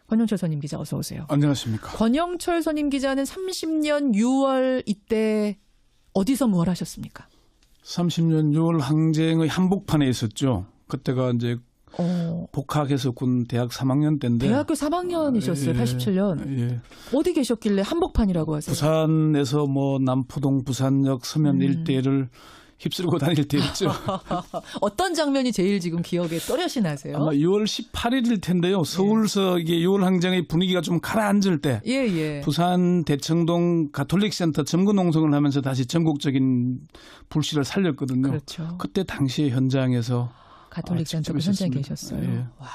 권영철 선임 기자 어서 오세요. 안녕하십니까. 권영철 선임 기자는 30년 6월 이때 어디서 뭘 하셨습니까? 30년 6월 항쟁의 한복판에 있었죠. 그때가 이제 복학해서 군 대학 3학년 때인데. 대학교 3학년이셨어요. 예, 87년. 예. 어디 계셨길래 한복판이라고 하세요? 부산에서 뭐 남포동 부산역 서면 일대를 휩쓸고 다닐 때였죠. 어떤 장면이 제일 지금 기억에 또렷이 나세요? 아마 6월 18일일 텐데요. 서울서 이게 6월 항쟁의 분위기가 좀 가라앉을 때 예. 부산 대청동 가톨릭센터 점거농성을 하면서 다시 전국적인 불씨를 살렸거든요. 그렇죠. 그때 당시에 현장에서 가톨릭센터 그 현장에 계셨어요. 예. 와,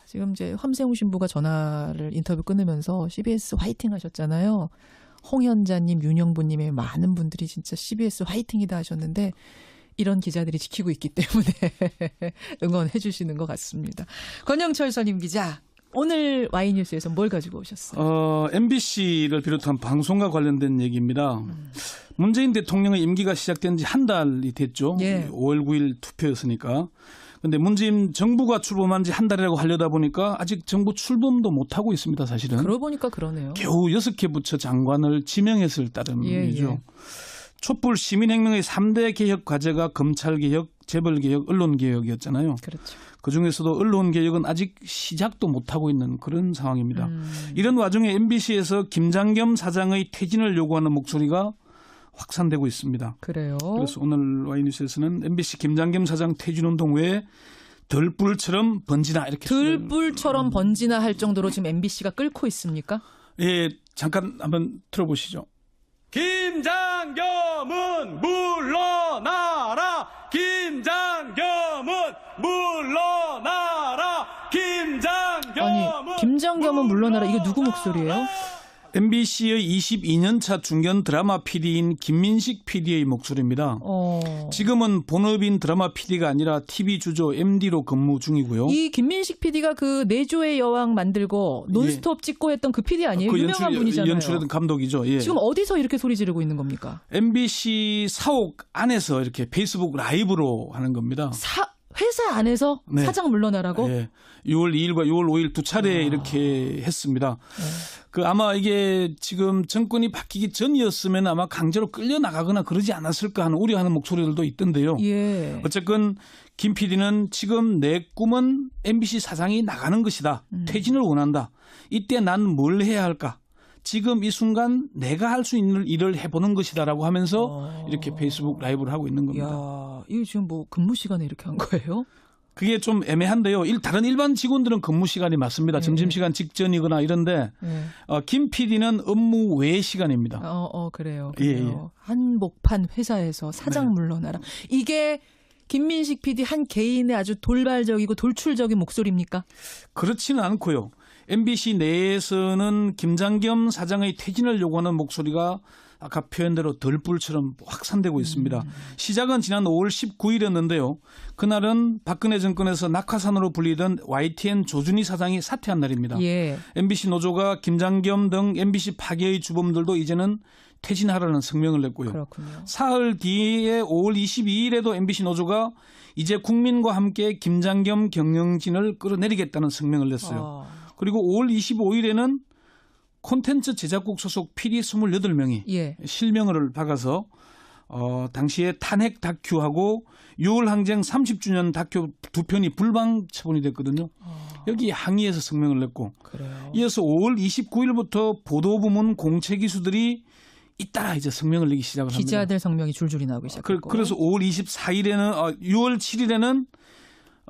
지금 이제 함세웅 신부가 전화를 인터뷰 끊으면서 CBS 화이팅 하셨잖아요. 홍현자님, 윤영부님의 많은 분들이 진짜 CBS 화이팅이다 하셨는데 이런 기자들이 지키고 있기 때문에 응원해 주시는 것 같습니다. 권영철 선임 기자, 오늘 Y뉴스에서 뭘 가지고 오셨어요? MBC를 비롯한 방송과 관련된 얘기입니다. 문재인 대통령의 임기가 시작된 지 한 달이 됐죠. 예. 5월 9일 투표였으니까. 그런데 문재인 정부가 출범한 지 한 달이라고 하려다 보니까 아직 정부 출범도 못하고 있습니다. 사실은. 그러고 보니까 그러네요. 겨우 6개 부처 장관을 지명했을 따름이죠. 예. 촛불 시민혁명의 3대 개혁 과제가 검찰개혁, 재벌개혁, 언론개혁이었잖아요. 그렇죠. 그중에서도 언론개혁은 아직 시작도 못하고 있는 그런 상황입니다. 이런 와중에 MBC에서 김장겸 사장의 퇴진을 요구하는 목소리가 확산되고 있습니다. 그래요. 그래서 오늘 Y뉴스에서는 MBC 김장겸 사장 퇴진운동 외에 들불처럼 번지나 이렇게. 들불처럼 번지나 할 정도로 지금 MBC가 끓고 있습니까? 예, 잠깐 한번 들어보시죠. 김장겸은 물러나라. 김장겸은 물러나라. 김장겸은 물러나라. 이거 누구 목소리예요? MBC의 22년차 중견 드라마 PD인 김민식 PD의 목소리입니다. 지금은 본업인 드라마 PD가 아니라 TV 주조 MD로 근무 중이고요. 이 김민식 PD가 그 내조의 여왕 만들고 논스톱 찍고 했던 그 PD 아니에요? 유명한 분이잖아요. 연출했던 감독이죠. 예. 지금 어디서 이렇게 소리 지르고 있는 겁니까? MBC 사옥 안에서 이렇게 페이스북 라이브로 하는 겁니다. 회사 안에서 네. 사장 물러나라고? 예. 6월 2일과 6월 5일 두 차례 이렇게 했습니다. 아마 이게 지금 정권이 바뀌기 전이었으면 아마 강제로 끌려나가거나 그러지 않았을까 하는 우려하는 목소리들도 있던데요. 예. 어쨌건 김 PD는 지금 내 꿈은 MBC 사장이 나가는 것이다. 퇴진을 원한다. 이때 난 뭘 해야 할까? 지금 이 순간 내가 할 수 있는 일을 해보는 것이다라고 하면서 이렇게 페이스북 라이브를 하고 있는 겁니다. 야, 이거 지금 뭐 근무 시간에 이렇게 한 거예요? 그게 좀 애매한데요. 다른 일반 직원들은 근무 시간이 맞습니다. 점심시간 직전이거나 이런데 김 PD는 업무 외 시간입니다. 그래요. 예. 한복판 회사에서 사장 물러나라. 이게 김민식 PD 한 개인의 아주 돌발적이고 돌출적인 목소리입니까? 그렇지는 않고요. MBC 내에서는 김장겸 사장의 퇴진을 요구하는 목소리가 아까 표현대로 들불처럼 확산되고 있습니다. 시작은 지난 5월 19일이었는데요. 그날은 박근혜 정권에서 낙하산으로 불리던 YTN 조준희 사장이 사퇴한 날입니다. 예. MBC 노조가 김장겸 등 MBC 파괴의 주범들도 이제는 퇴진하라는 성명을 냈고요. 그렇군요. 사흘 뒤에 5월 22일에도 MBC 노조가 이제 국민과 함께 김장겸 경영진을 끌어내리겠다는 성명을 냈어요. 그리고 5월 25일에는 콘텐츠 제작국 소속 PD 28명이 실명을 박아서 당시에 탄핵 다큐하고 6월 항쟁 30주년 다큐 두 편이 불방 처분이 됐거든요. 여기 항의해서 성명을 냈고 그래요. 이어서 5월 29일부터 보도부문 공채기수들이 잇따라 이제 성명을 내기 시작을 합니다. 기자들 성명이 줄줄이 나오기 시작했고. 그래서 5월 24일에는 6월 7일에는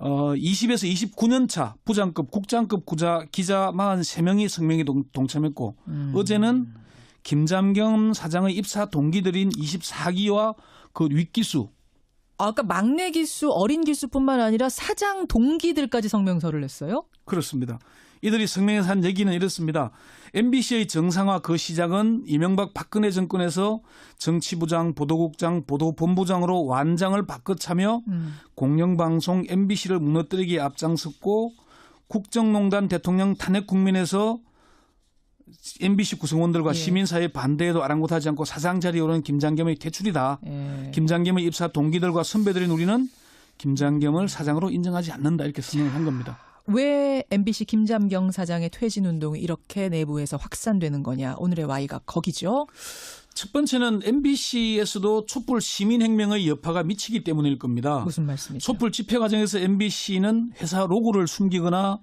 20에서 29년 차 부장급, 국장급 기자 43명이 성명에 동참했고 어제는 김장겸 사장의 입사 동기들인 24기와 그 윗기수. 아까 막내 기수, 어린 기수뿐만 아니라 사장 동기들까지 성명서를 냈어요? 그렇습니다. 이들이 성명에서 한 얘기는 이렇습니다. MBC의 정상화 그 시작은 이명박 박근혜 정권에서 정치부장, 보도국장, 보도본부장으로 완장을 바꿔차며 공영방송 MBC를 무너뜨리기에 앞장섰고 국정농단 대통령 탄핵 국민에서 MBC 구성원들과 시민사회 반대에도 아랑곳하지 않고 사장 자리에 오른 김장겸의 퇴출이다. 김장겸의 입사 동기들과 선배들인 우리는 김장겸을 사장으로 인정하지 않는다. 이렇게 선언을 한 겁니다. 왜 MBC 김잠경 사장의 퇴진 운동이 이렇게 내부에서 확산되는 거냐. 오늘의 Y가 거기죠. 첫 번째는 MBC에서도 촛불 시민혁명의 여파가 미치기 때문일 겁니다. 무슨 말씀이죠? 촛불 집회 과정에서 MBC는 회사 로고를 숨기거나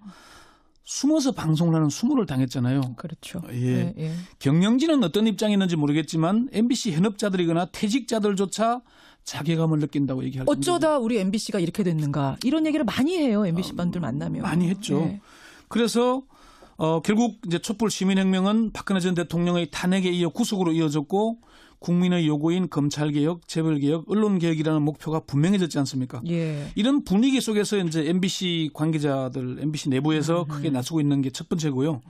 숨어서 방송을 하는 수모를 당했잖아요. 그렇죠. 예. 예. 경영진은 어떤 입장이 있는지 모르겠지만 MBC 현업자들이거나 퇴직자들조차 자괴감을 느낀다고 얘기할 정도로 어쩌다 우리 MBC가 이렇게 됐는가 이런 얘기를 많이 해요. MBC 분들 만나면. 많이 했죠. 예. 그래서 결국 이제 촛불 시민혁명은 박근혜 전 대통령의 탄핵에 이어 구속으로 이어졌고 국민의 요구인 검찰개혁, 재벌개혁, 언론개혁이라는 목표가 분명해졌지 않습니까? 예. 이런 분위기 속에서 이제 MBC 관계자들, MBC 내부에서 크게 나서고 있는 게 첫 번째고요.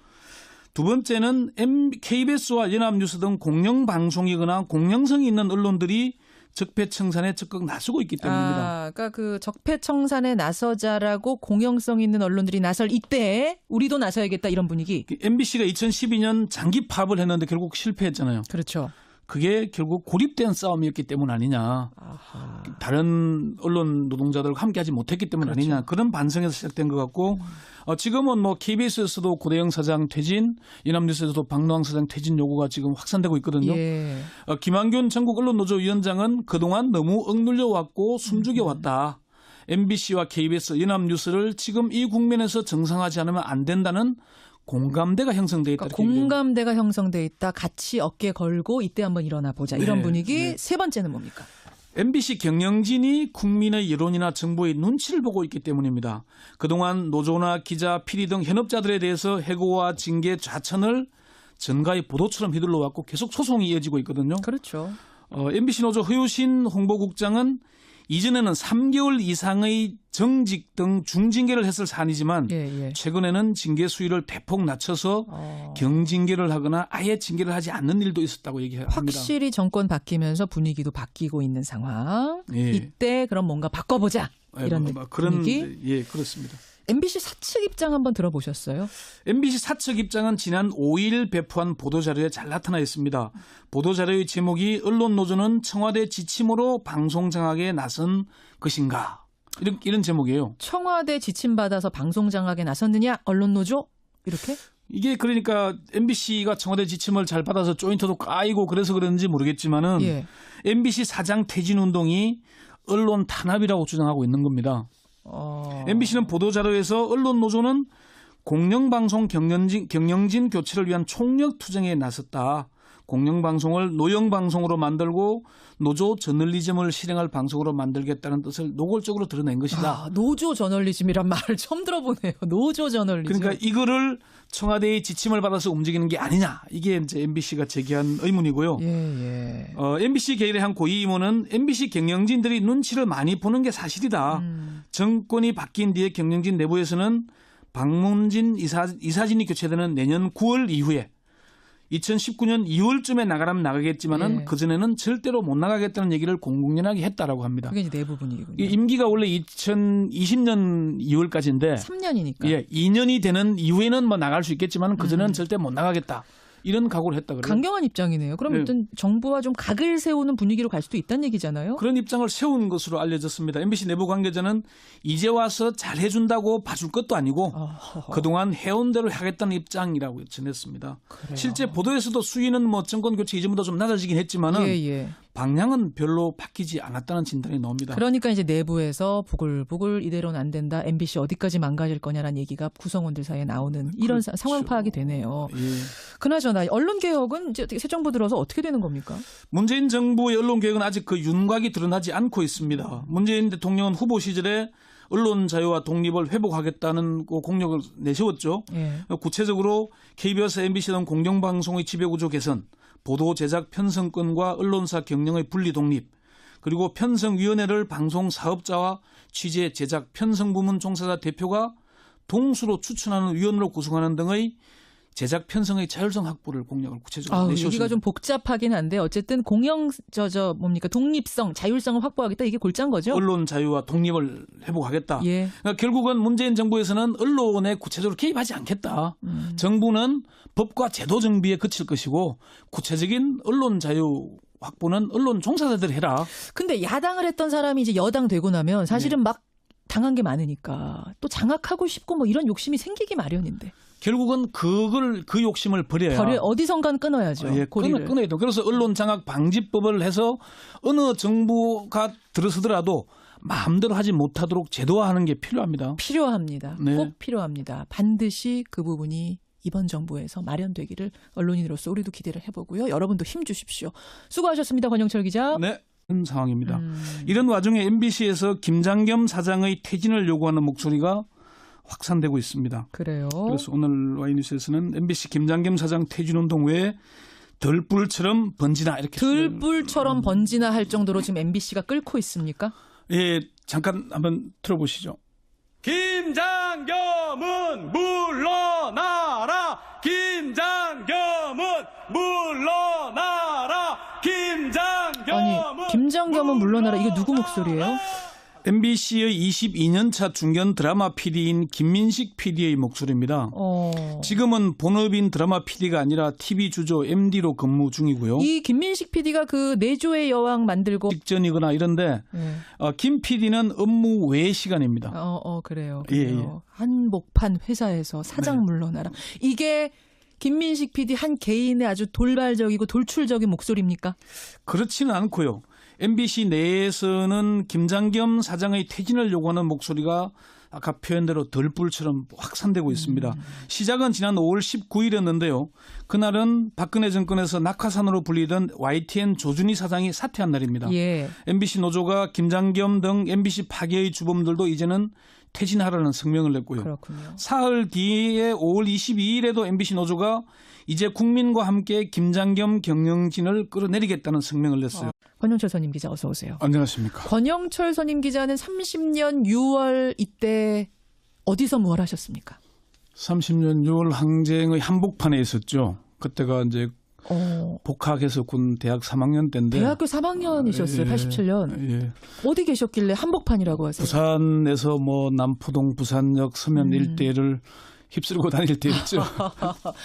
두 번째는 KBS와 연합뉴스 등 공영방송이거나 공영성이 있는 언론들이 적폐청산에 적극 나서고 있기 때문입니다. 그러니까 그 적폐청산에 나서자라고 공영성 있는 언론들이 나설 이때에 우리도 나서야겠다 이런 분위기. MBC가 2012년 장기 파업을 했는데 결국 실패했잖아요. 그렇죠. 그게 결국 고립된 싸움이었기 때문 아니냐. 아하. 다른 언론 노동자들과 함께하지 못했기 때문 그렇죠. 아니냐. 그런 반성에서 시작된 것 같고 지금은 뭐 KBS에서도 고대영 사장 퇴진, 연합뉴스에서도 박노항 사장 퇴진 요구가 지금 확산되고 있거든요. 예. 김한균 전국 언론노조위원장은 그동안 너무 억눌려 왔고 숨죽여 왔다. MBC와 KBS, 연합뉴스를 지금 이 국면에서 정상화하지 않으면 안 된다는 공감대가 형성돼 있다. 그러니까 공감대가 형성돼 있다. 같이 어깨 걸고 이때 한번 일어나 보자. 이런 네, 분위기. 네. 세 번째는 뭡니까? MBC 경영진이 국민의 여론이나 정보의 눈치를 보고 있기 때문입니다. 그동안 노조나 기자, PD 등 현업자들에 대해서 해고와 징계, 좌천을 전가의 보도처럼 휘둘러 왔고 계속 소송이 이어지고 있거든요. 그렇죠. MBC 노조 허유신 홍보국장은 이전에는 3개월 이상의 정직 등 중징계를 했을 사안이지만 예. 최근에는 징계 수위를 대폭 낮춰서 경징계를 하거나 아예 징계를 하지 않는 일도 있었다고 얘기합니다. 확실히 정권 바뀌면서 분위기도 바뀌고 있는 상황. 예. 이때 그럼 뭔가 바꿔보자. 이런 그런 분위기. 예, 그렇습니다. MBC 사측 입장 한번 들어보셨어요? MBC 사측 입장은 지난 5일 배포한 보도자료에 잘 나타나 있습니다. 보도자료의 제목이 언론노조는 청와대 지침으로 방송 장악에 나선 것인가? 이런 제목이에요. 청와대 지침 받아서 방송 장악에 나섰느냐? 언론노조? 이렇게? 이게 그러니까 MBC가 청와대 지침을 잘 받아서 조인트도 까이고 그래서 그런지 모르겠지만은 예. MBC 사장 퇴진 운동이 언론 탄압이라고 주장하고 있는 겁니다. MBC는 보도자료에서 언론노조는 공영방송 경영진 교체를 위한 총력 투쟁에 나섰다. 공영방송을 노영방송으로 만들고 노조 저널리즘을 실행할 방송으로 만들겠다는 뜻을 노골적으로 드러낸 것이다. 노조 저널리즘이란 말을 처음 들어보네요. 노조 저널리즘. 그러니까 이거를 청와대의 지침을 받아서 움직이는 게 아니냐. 이게 이제 MBC가 제기한 의문이고요. 예. MBC 계열의 한 고위 임원은 MBC 경영진들이 눈치를 많이 보는 게 사실이다. 정권이 바뀐 뒤에 경영진 내부에서는 박문진 이사진이 교체되는 내년 9월 이후에 2019년 2월쯤에 나가라면 나가겠지만은 예. 그전에는 절대로 못 나가겠다는 얘기를 공공연하게 했다라고 합니다. 그게 이제 내부 분위기군요. 이 임기가 원래 2020년 2월까지인데 3년이니까. 예, 2년이 되는 이후에는 뭐 나갈 수 있겠지만 그전에는 절대 못 나가겠다. 이런 각오를 했다 그래요. 강경한 입장이네요. 그럼 네. 일단 정부와 좀 각을 세우는 분위기로 갈 수도 있다는 얘기잖아요. 그런 입장을 세운 것으로 알려졌습니다. MBC 내부 관계자는 이제 와서 잘 해준다고 봐줄 것도 아니고 그동안 해온 대로 하겠다는 입장이라고 전했습니다. 그래요. 실제 보도에서도 수위는 뭐 정권 교체 이전보다 좀 낮아지긴 했지만은 예. 방향은 별로 바뀌지 않았다는 진단이 나옵니다. 그러니까 이제 내부에서 부글부글 이대로는 안 된다. MBC 어디까지 망가질 거냐라는 얘기가 구성원들 사이에 나오는 이런 그렇죠. 상황 파악이 되네요. 예. 그나저나 언론 개혁은 이제 새 정부 들어서 어떻게 되는 겁니까? 문재인 정부의 언론 개혁은 아직 그 윤곽이 드러나지 않고 있습니다. 문재인 대통령은 후보 시절에 언론 자유와 독립을 회복하겠다는 공약을 내세웠죠. 예. 구체적으로 KBS, MBC 등 공영방송의 지배구조 개선, 보도 제작 편성권과 언론사 경영의 분리 독립, 그리고 편성위원회를 방송 사업자와 취재, 제작, 편성 부문 종사자 대표가 동수로 추천하는 위원으로 구성하는 등의 제작 편성의 자율성 확보를 공약을 구체적으로 내세웠습니다. 얘기가 좀 복잡하긴 한데 어쨌든 독립성, 자율성을 확보하겠다 이게 골자인 거죠? 언론 자유와 독립을 회복하겠다. 예. 그러니까 결국은 문재인 정부에서는 언론에 구체적으로 개입하지 않겠다. 정부는 법과 제도 정비에 그칠 것이고 구체적인 언론 자유 확보는 언론 종사자들이 해라. 근데 야당을 했던 사람이 이제 여당 되고 나면 사실은 막 당한 게 많으니까 또 장악하고 싶고 뭐 이런 욕심이 생기기 마련인데. 결국은 그 욕심을 버려야. 어디선간 끊어야죠. 예, 고리를. 끊어야 돼요. 그래서 언론 장악 방지법을 해서 어느 정부가 들어서더라도 마음대로 하지 못하도록 제도화하는 게 필요합니다. 필요합니다. 네. 꼭 필요합니다. 반드시 그 부분이 이번 정부에서 마련되기를 언론인으로서 우리도 기대를 해보고요. 여러분도 힘 주십시오. 수고하셨습니다. 권영철 기자. 네, 그런 상황입니다. 이런 와중에 MBC에서 김장겸 사장의 퇴진을 요구하는 목소리가 확산되고 있습니다. 그래요. 그래서 오늘 와이뉴스에서는 MBC 김장겸 사장 퇴진운동 외에 들불처럼 번지나 이렇게 들불처럼 번지나 할 정도로 지금 MBC가 끓고 있습니까? 예, 잠깐 한번 들어보시죠. 김장겸은 물러나라. 김장겸은 물러나라. 김장겸은 김장겸은 물러나라. 이거 누구 목소리예요? MBC의 22년차 중견 드라마 PD인 김민식 PD의 목소리입니다. 지금은 본업인 드라마 PD가 아니라 TV 주조 MD로 근무 중이고요. 이 김민식 PD가 그 내조의 여왕 만들고 직전이거나 이런데 김 PD는 업무 외 시간입니다. 그래요. 예. 한복판 회사에서 사장 물러나라. 이게 김민식 PD 한 개인의 아주 돌발적이고 돌출적인 목소리입니까? 그렇지는 않고요. MBC 내에서는 김장겸 사장의 퇴진을 요구하는 목소리가 아까 표현대로 들불처럼 확산되고 있습니다. 시작은 지난 5월 19일이었는데요. 그날은 박근혜 정권에서 낙하산으로 불리던 YTN 조준희 사장이 사퇴한 날입니다. 예. MBC 노조가 김장겸 등 MBC 파괴의 주범들도 이제는 퇴진하라는 성명을 냈고요. 그렇군요. 사흘 뒤에 5월 22일에도 MBC 노조가 이제 국민과 함께 김장겸 경영진을 끌어내리겠다는 성명을 냈어요. 권영철 선임 기자 어서 오세요. 안녕하십니까. 권영철 선임 기자는 30년 6월 이때 어디서 뭘 하셨습니까? 30년 6월 항쟁의 한복판에 있었죠. 그때가 이제 복학해서 군 대학 3학년 때인데. 대학교 3학년이셨어요. 87년. 예. 어디 계셨길래 한복판이라고 하세요? 부산에서 뭐 남포동 부산역 서면 일대를 휩쓸고 다닐 때였죠.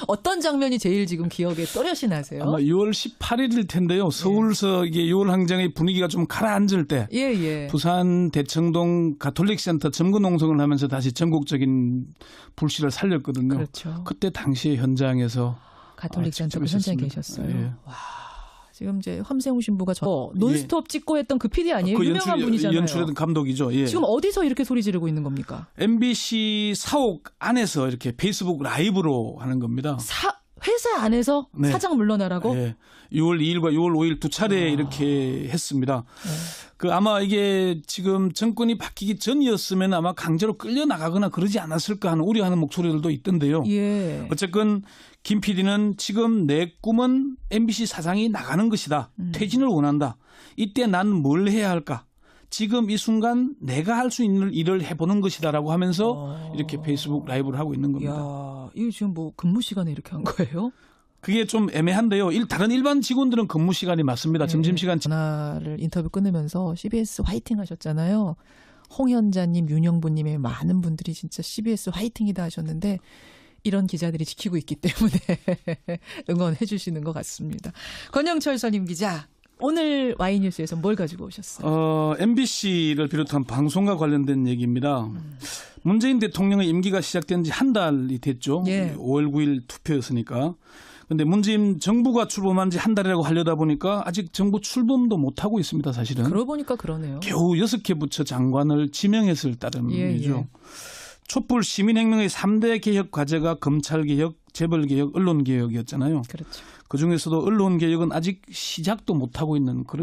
어떤 장면이 제일 지금 기억에 또렷이 나세요? 아마 6월 18일일 텐데요. 서울서 이게 6월 항쟁의 분위기가 좀 가라앉을 때 예. 부산 대청동 가톨릭센터 점거 농성을 하면서 다시 전국적인 불씨를 살렸거든요. 그렇죠. 그때 당시에 현장에서 가톨릭센터 직접 현장에 있었습니다. 계셨어요. 예. 와, 지금 이제 함세웅 신부가 논스톱 찍고 했던 그 PD 아니에요? 그 유명한 분이잖아요. 연출했던 감독이죠. 예. 지금 어디서 이렇게 소리 지르고 있는 겁니까? MBC 사옥 안에서 이렇게 페이스북 라이브로 하는 겁니다. 회사 안에서 네. 사장 물러나라고? 예. 6월 2일과 6월 5일 두 차례 이렇게 했습니다. 그 아마 이게 지금 정권이 바뀌기 전이었으면 아마 강제로 끌려 나가거나 그러지 않았을까 하는 우려하는 목소리들도 있던데요. 예. 어쨌건 김 PD는 지금 내 꿈은 MBC 사장이 나가는 것이다. 퇴진을 원한다. 이때 난 뭘 해야 할까? 지금 이 순간 내가 할 수 있는 일을 해보는 것이다라고 하면서 이렇게 페이스북 라이브를 하고 있는 겁니다. 야, 이거 지금 뭐 근무 시간에 이렇게 한 거예요? 그게 좀 애매한데요. 다른 일반 직원들은 근무 시간이 맞습니다. 점심시간. 전화를 인터뷰 끊으면서 CBS 화이팅 하셨잖아요. 홍현자님, 윤영부님의 많은 분들이 진짜 CBS 화이팅이다 하셨는데 이런 기자들이 지키고 있기 때문에 응원해 주시는 것 같습니다. 권영철 선임 기자. 오늘 와이뉴스에서 뭘 가지고 오셨어요? MBC를 비롯한 방송과 관련된 얘기입니다. 문재인 대통령의 임기가 시작된 지 한 달이 됐죠. 예. 5월 9일 투표였으니까. 그런데 문재인 정부가 출범한 지 한 달이라고 하려다 보니까 아직 정부 출범도 못하고 있습니다. 사실은. 그러고 보니까 그러네요. 겨우 6개 부처 장관을 지명했을 따름이죠. 예. 촛불 시민혁명의 3대 개혁 과제가 검찰개혁, 재벌개혁, 언론개혁이었잖아요. 그렇죠. 그중에서도 언론개혁은 아직 시작도 못하고 있는 그런